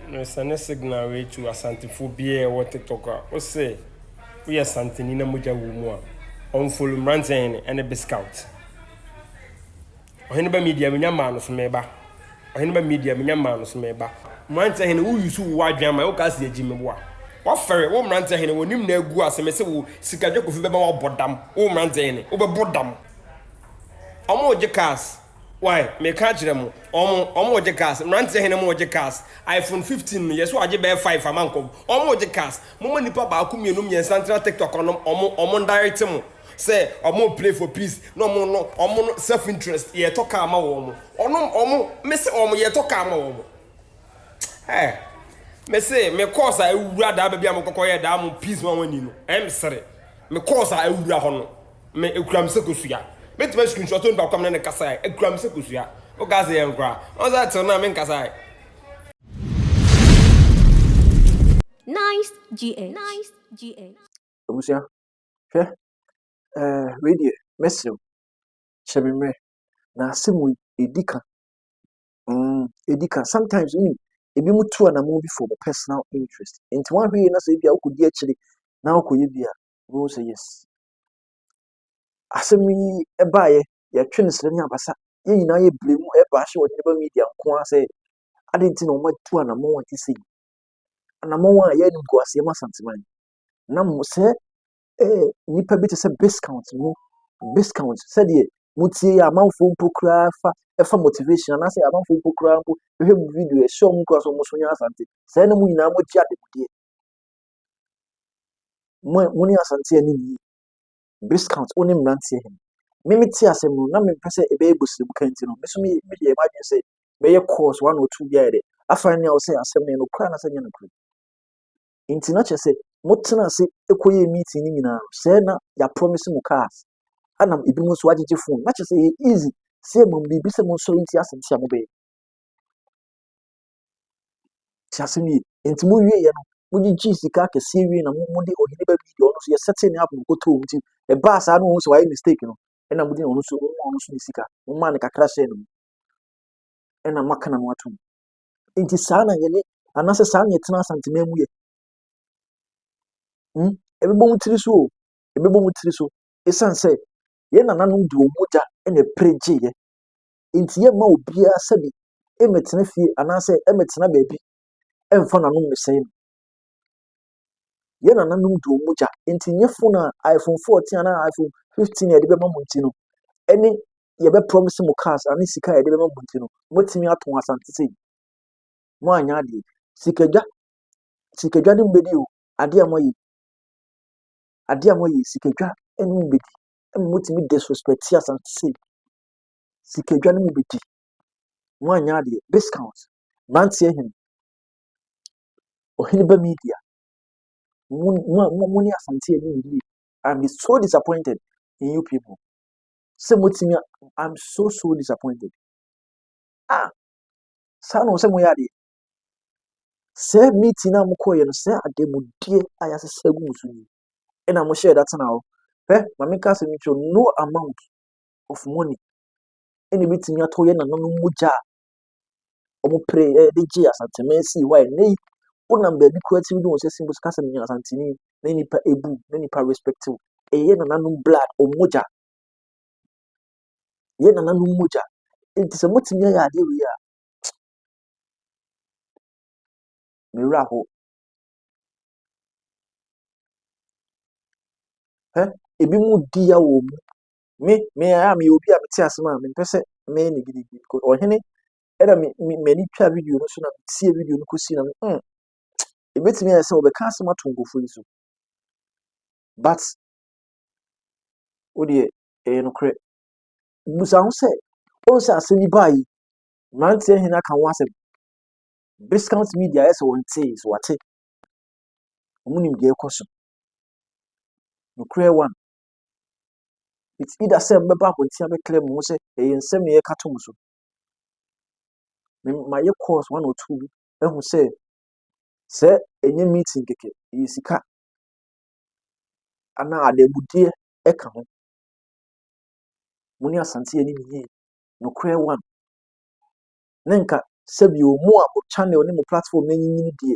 No, send a signal way to Asante phobia or TikTok. Or say, we are something in a muja woman. On full Mrantiehene and a biscout. Ohene ba media me nyama no so meba. Ohene ba media me nyama no so meba. Mrantiehene wo yusu wo adwan ma wo ka se agime bo a. Wa fere wo Mrantiehene wonim na agu aseme se wo sikadwa kofi beba wo bodam. Wo Mrantiehene wo be bodam. Omo oje cars. Why? Me ka kire mo. Omo oje cars. Mrantiehene mo oje cars. iPhone 15 no yeso age be 5 amanko. Omo oje cars. Mo nipa ba aku mienu miensa ntra TikTok no omo direct mo. Say omo play for peace. No omo self interest. Ye talk ama wo mo. Omo me say omo ye talk ama wo mo. Eh. Me say me course a ewura da ba bia mo kokoye da mo peace ma wani no. Em sere. Me course a ewura ho no. Me ekuram se kosua. Me tebe screenshot on ba kwam na ne kasa ekuram se kosua. O ga se enkra. O za tell na me kasa. Nice GH. Abusia, hwɛ radio message hyɛ na asɛm edika sometimes ebi mu tu anamo bi for the personal interest nti one way na sɛ bi a wokɔdi akyire na wokɔyɛ bi a wo say yes asɛm yi ɛbaayɛ yɛtwe no sɛ ne abasa yɛn nyinaa yɛ blame ɛba ahye wɔ ne media nko a sɛ ade nti na ɔma tu anamo wɔn ti sɛ anamo wɔn a yɛnim kɔ asɛm asanteman na mo sɛ nipa bi te sɛ biscout sɛdeɛ mutie amanfo mpo koraa fa ɛfa motivation anaasɛ amanfo mpo koraa mpo ɛhwɛ mu video ɛhyɛ ɔmo koraa so ɔmo so nyɛ asante sɛ na mo nyinaa mo gye ademudeɛ mo ne asante ani nie biscout wo ne Mrantiehene meme te asɛm no na mempɛ sɛ ɛbɛyɛ bosirebu ka nti no me so meyɛ m'adwene sɛ mɛyɛ course 1 or 2 bi ayɛ dɛ afa ne a wo sɛ asɛm no koraa na sɛ nyɛ no koraa nti na kyerɛ sɛ motena ase ɛkɔyɛ meeting ni nyinaa sɛ na ya promise mo cars anam ebi mo so agyegye phone na kyerɛ sɛ easy sɛ mo bibi sɛ mo so nti asɛnti a mo bɛyɛ ti asɛm yi nti mo wie yɛ no mo gyegye sika kɛseɛ wie na mo de Ohene ba bi ɔno so yɛ setting ne up mo kɔtɔ mo ti ɛbaa saa no ho so wayɛ mistake no ɛna mo de ɔno so ne sika mo ma ne kakra hyɛ no ɛna maka na mo ato nti saa na yɛne anaasɛ saa na yɛtena asantema mu yɛ ɛbɛbɔ mo tiri so ɛsiane sɛ yɛn nananom de wɔn mogya ɛna ɛpere gyeeɛ nti yɛmma obiara sɛbi ɛmɛtena fie anaasɛ ɛmɛtena baabi ɛmfa nanom mesɛe no yɛn nananom de wɔn mogya nti nyɛ phone a iPhone 14 anaa iPhone 15 yɛde bɛma mo nti no ɛne yɛbɛ promise mo cars ane sika yɛde bɛma mo nti no motumi ato asante sɛ mo anya adeɛ sikadwa ne mbɛdi o adeɛ a moyɛ sikadwa ɛne mbɛdi ɛma motumi disrespect asante sɛ sikadwa ne mbɛdi mo anya adeɛ biscout Mrantiehene Ohene ba media mo ne asante ani nie I'm so disappointed in you people sɛ motumi I'm so disappointed saa na sɛ moyɛ adeɛ sɛ meeting na mokɔyɛ no sɛ ademudeɛ a yɛasesa gu so ni ɛna mo share that na ma meka sɛ no amount of money ɛna bitumi atɔ yɛ nananom mogya a ɔmo pray de gye asante mɛsi why ne wonam baabi kura ti bi wɔn sɛ simbo kasa me asanteni na nipa ebu na nipa respect wo ɛyɛ nananom blood ɔmogya yɛ nananom mogya nti sɛ motumi ayɛ adeɛ wei a mewura hɔ ebi mu di ya wɔ mu me obi a mete asɛm a mempɛ sɛ mɛyɛ ne gidigidi because Ohene ɛna m'ani twa video no so na metie video no kɔsi na ebetumi ayɛ sɛ wɔbɛka asɛm ato nkɔfo yi so but wodeɛ ɛyɛ nokorɛ busa ho sɛ ɔn sɛ asɛm yi baa yi Mrantiehene aka ho asɛm biscout media ayɛ sɛ wɔn tee so wate ɔmo nim deɛ ɛkɔ so nokorɛ one it's either sɛ mbɛba abɔnten abɛklɛ mo ho sɛ ɛyɛ nsɛm na yɛka to mo so ma yɛ course 1 or 2 bi ɛho sɛ ɛnyɛ meeting kɛkɛ ɛyɛ sika anaa ademudeɛ ɛka ho mo ne asante ani yie nokorɛ one ne nka Sabi o mo a mo channel ne mo platform na nyinyi die.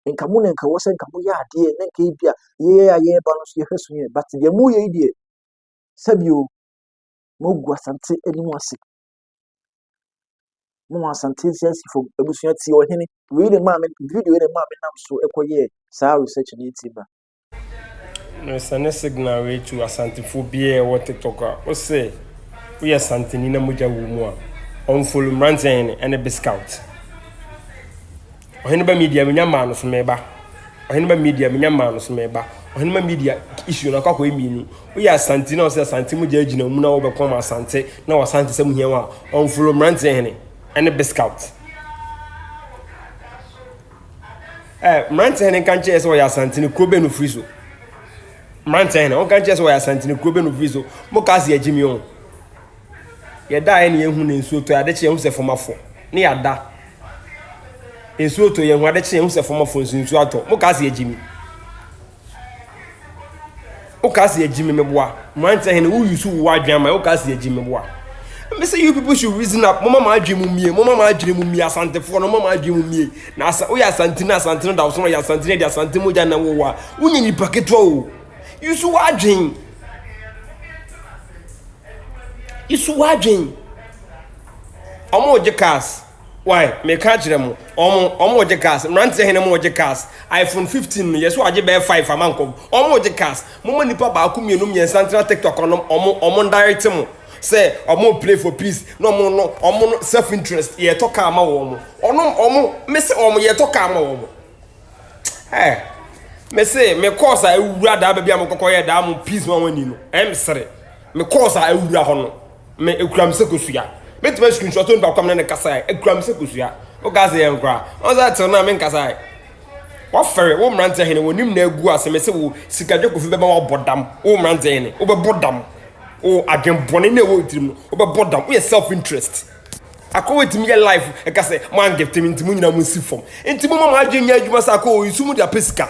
Nka mo na nka wo se nka mo ya ade na nka bia ye aye ba no so ye hweso ye but de mo ye die. Sabi o mo gu Asante enimu ase. Mo Asante sense for ebusua ti Ohene. We the man video we the man nam so ekoye sa research ni ti ba. No sane signal way to Asantefo bia what TikTok o say we Asantehene na moja wo mu a on follow Mrantiehene and biscout. Ohene ba media menya ma no so meba. Ohene ba media menya ma no so meba. Ohene ba media issue na kwakwa emi nu. We Asante na o say Asante moja agina mu na wo be kom Asante na wo Asante se mu hia wa on follow Mrantiehene and biscout. Mrantiehene kan che so ya Asante ni krobe no free so. Mrantiehene on kan che so ya Asante ni krobe no free so. Mo ka se agimi on. Ye da ene ehu na nsuo to ade che ehu se fomafo. Ne ya da. Nsuo to ye hu ade che ehu se fomafo nsuo ato. Mo ka se agimi. O ka se agimi meboa. Mrantiehene wo yusu wo adwan ma o ka se agimi meboa. Me say you people should reason up. Mama ma adwe mu mie. Mama ma adwe mu mie Asantefo no mama adwe mu mie. Na asa o ya Asante na Asante no da wo so ya Asante na di Asante moja na wo wa. Unye ni paketo o. Yusu wa adwen. Yusu wa adwen. Omo oje cars. Why? Me ka kire mo. Omo oje cars. Mrantiehene mo oje cars. iPhone 15 no yeso aje be 5 amanko. Omo oje cars. Mo nipa ba aku mienu mie Asante TikTok no omo direct mo. Say omo play for peace no omo self interest ye talk ama wo omo me say omo ye talk ama wo me say me course a ewura da ba bia me kokoye da am peace ma wani no em sere me course a ewura ho no me ekuram se kosua me tuma screenshot on ba kwam na ne kasa ekuram se kosua o ga se enkra on za tell na me kasa wa fere wo Mrantiehene wonim na egu ase me say wo Sikadwa kofi be ba wo bodam wo Mrantiehene wo be bodam o again bone na wo tirim o be bodam we self interest akọ wetim ye life e ka say man gift me ntimu nyina mu si fom ntimu mama adwenya adwuma sa akọ yisu mu da pesika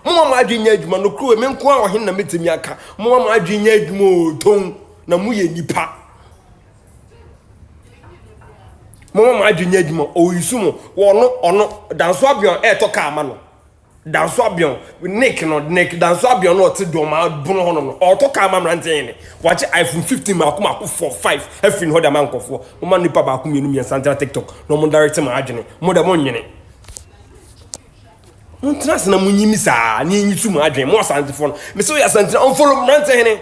mama adwenya adwuma no kro me nko a Ohene na metimi aka mama adwenya adwuma ton na mu ye nipa mama adwenya adwuma o yisu mu ono danso abion e to ka ama no danso abion Nick danso abion no te do ma bunu hono no o to ka ma Mrantiehene watch iPhone 15 ma ko 45 afin ho da man kofo mo man nipa ba ko mienu mi Asante TikTok no mo direct ma adwene mo da mo nyene mo trans na mo nyimi sa ni nyisu ma adwene mo Asantefo no me so ya Asante on follow Mrantiehene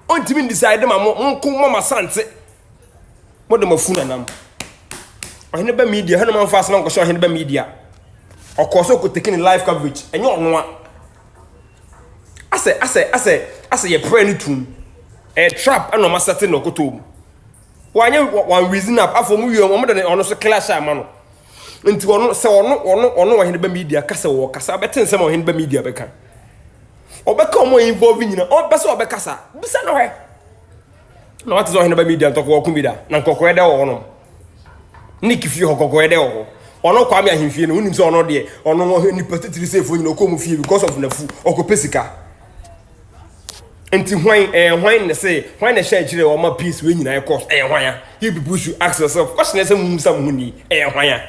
on timi decide ma mo ko mama Asante mo da mafuna nam Ohene ba media hana man fast na ko so Ohene ba media okoso ko taking live coverage enye onwa ase ye pray ni tum trap and no masate no kotom wanye one reason up afọ mu wi mo de ono so clash ama no nti ono se ono Ohene ba media kasa wo kasa beten se Ohene ba media beka obeka omo involve nyina obesa obeka sa bisa no he no what is Ohene ba media to ko kumida na kokko ede wo no Nick fi ho kokko ede wo ono kwa me ahemfie no unim se ono de ono ni patitiri se fo nyina okomu fie because of nafu okopesika enti hwan ne say hwan ne share kire o ma peace we nyina e course hwan ya you people should ask yourself question say mum sam huni hwan ya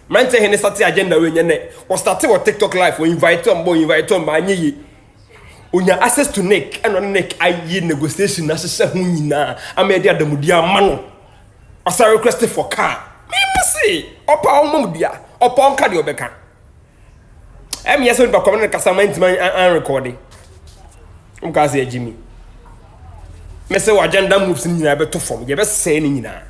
Mrantiehene start agenda we nyene o start wo TikTok live o invite on ba anyi onya access to Nick and on Nick ayi negotiation na hye ho nyina amedi adamudi amano asa request for car see opa omumdia opa onka de obeka yeso npa kwamne kasa man an recording umkaze agimi me say agenda moves ni nyina be to form ye be say ni nyina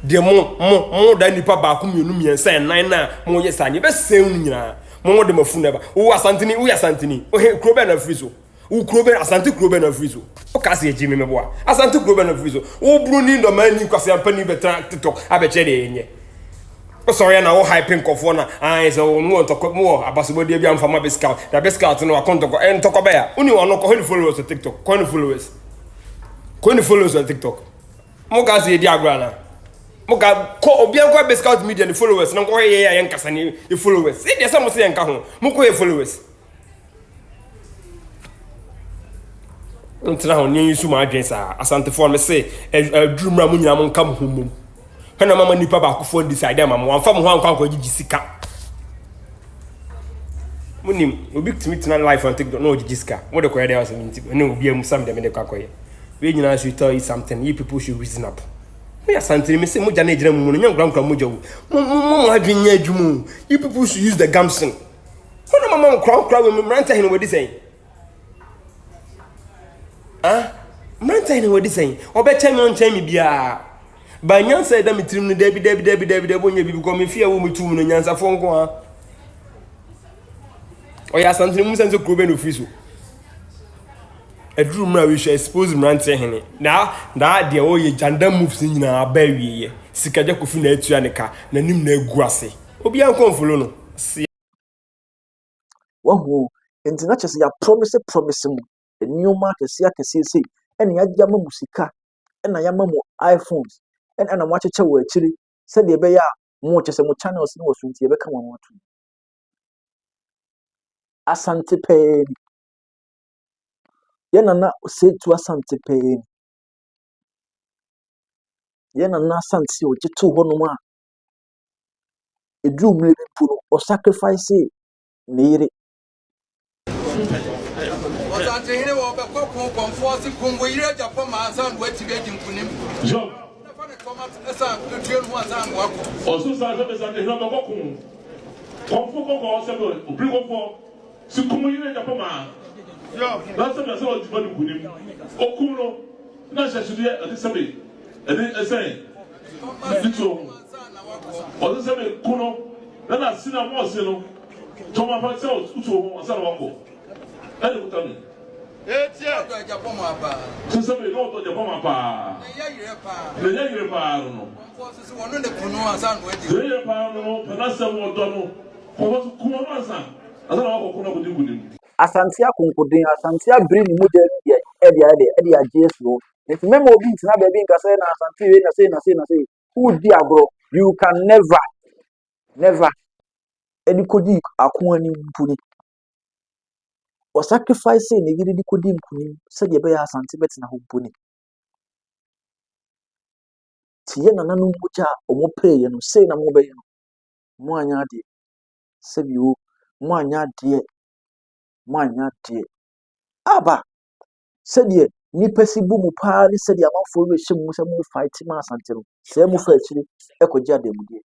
de mo da nipa ba ko mienu miensa nan na mo ye sa ni be say ni nyina mo de mafu na ba wo Asanteni o he krobe na frizo wo krobe Asante krobe na frizo o kaze agimi me boa Asante krobe na frizo wo bru ni ndo man ni kwase ampani betra TikTok abeche de enye sorry na wo hyping kofo na so no ntoko mo abasobodi bia mfama biscout da biscout no akontoko ntoko be ya uni wono ko followers on TikTok ko followers on TikTok mo ga se di agora na mo ga ko obi an ko biscout media ni followers na ko ye ya nkasa ni followers e dey say mo se nka ho mo ko ye followers ntra ho ni yisu ma adwen sa Asantefo me se adurumra mo nyina mo nka mo Kana mama nipa ba ko phone decide mama wan fa mo ho anko gigi sika munim obi timi tena life on TikTok no gigi sika mo de ko yede house minti no obi am sam de me de kwakoye we nyina should tell you something you people should reason up me Asante me say mo jana ejira mu no nyam kra mo jawu mo adwenya adwumu you people should use the gamson kono mama kra we Mrantiehene we say Mrantiehene we say obecha me on time bia ba nyansa da mitrim no dabi bonya bibi ko me fia wo mutum no nyansa fo nko a o ya Asante mu sense ko be no fiso edru mra we should expose Mrantiehene na de o ye janda moves nyina ba wiye Sikadwa kofi na atua ne ka na nim na egu ase obi an konfolo no wahu enti na chese ya promise mu enyoma akese sei ene ya gya ma musika ena ya ma mu iPhones ena mo acheche wo akiri se de be ya mo chese mo channels ni wo sunti e be ka mo atu Asantehene ye nana say to Asantehene ye nana Asante o jeto ho no ma edru mre pu o sacrifice ne Asantehene wo be kokon konforce kongo yire Japan ma asan wati be jinkunim jo na fa ne tomat esa etuel ho asan wako oso sa be Asantehene be kokon konfo kongo se be obri konfo si kongo yire Japan ma yo na se be se o Japan jinkunim okun no na shashude ade se be ade ese dito oso se be kuno na sina mo se no toma fa se o tutu mo asan wako ele kutani etia do Japan ma ba se se be no to Japan ma pa ne ya yire pa no konfo se wono de kuno asan no edi yire pa no na se wo do no ko kuno asan wako kuno ko dingudim Asante akonkodin Asante abiri ni model ni e dia jesu if memo obi ntina be bi nka say na Asante we na say who di agro you can never any kodi akon ani mpuni o sacrifice ni gidi di kodi mpuni se de be ya Asante betina ho mpuni tiye na nanu muja o mo pay no say na mo be no mo anya de se bi o mo anya de aba said ni pesibu mu pa ni said amafo we hye mu se mu fight ma Asante no se mu fa akiri ekogye ademudie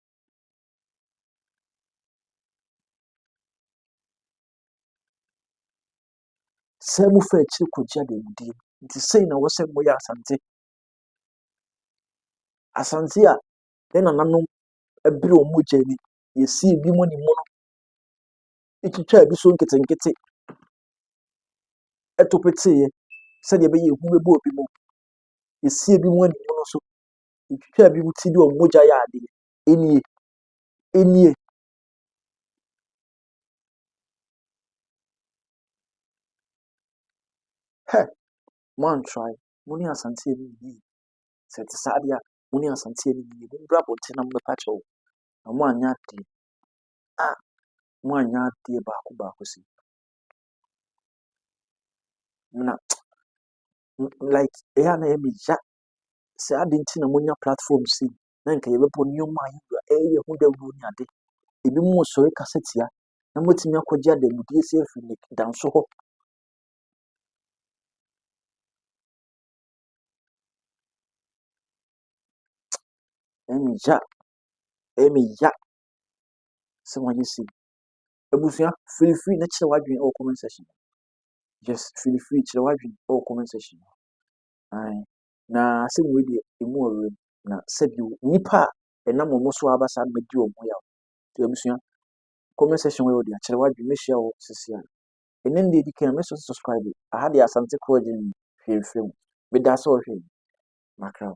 se mu fa akiri kogye ademudie nti sei na wo se mo ya Asante a na nanom ebire o mu jani yesi bi mo ni mo no ikitwa bi so nketenkete etopeteye said be ye hu bebo obi mo yesi bi mo ni mo no so ikitwa bi mu ti di o moja ya ade enie he man try money Asante ni set sadia money Asante ni bra bonte na mo pa cho na mo anya de mo anya de ba ko si na like na me ja se adenti na monya platform si na nka yebebo nyoma ayi hu da wu ni ade ebi mo so e kasetia na motimi akogye adamudie si afi ni danso ho emi ja se wanye si ebusia feel free na kire wadwen o comment section just feel free kire wadwen o comment section ai na se mo de emu ore na sabi nipa na mo so abasa medi o mo ya to ebusia comment section we de kire wadwen me share o sisia enen de di kan me so subscribe aha de Asante ko de feel free me da so hwe makra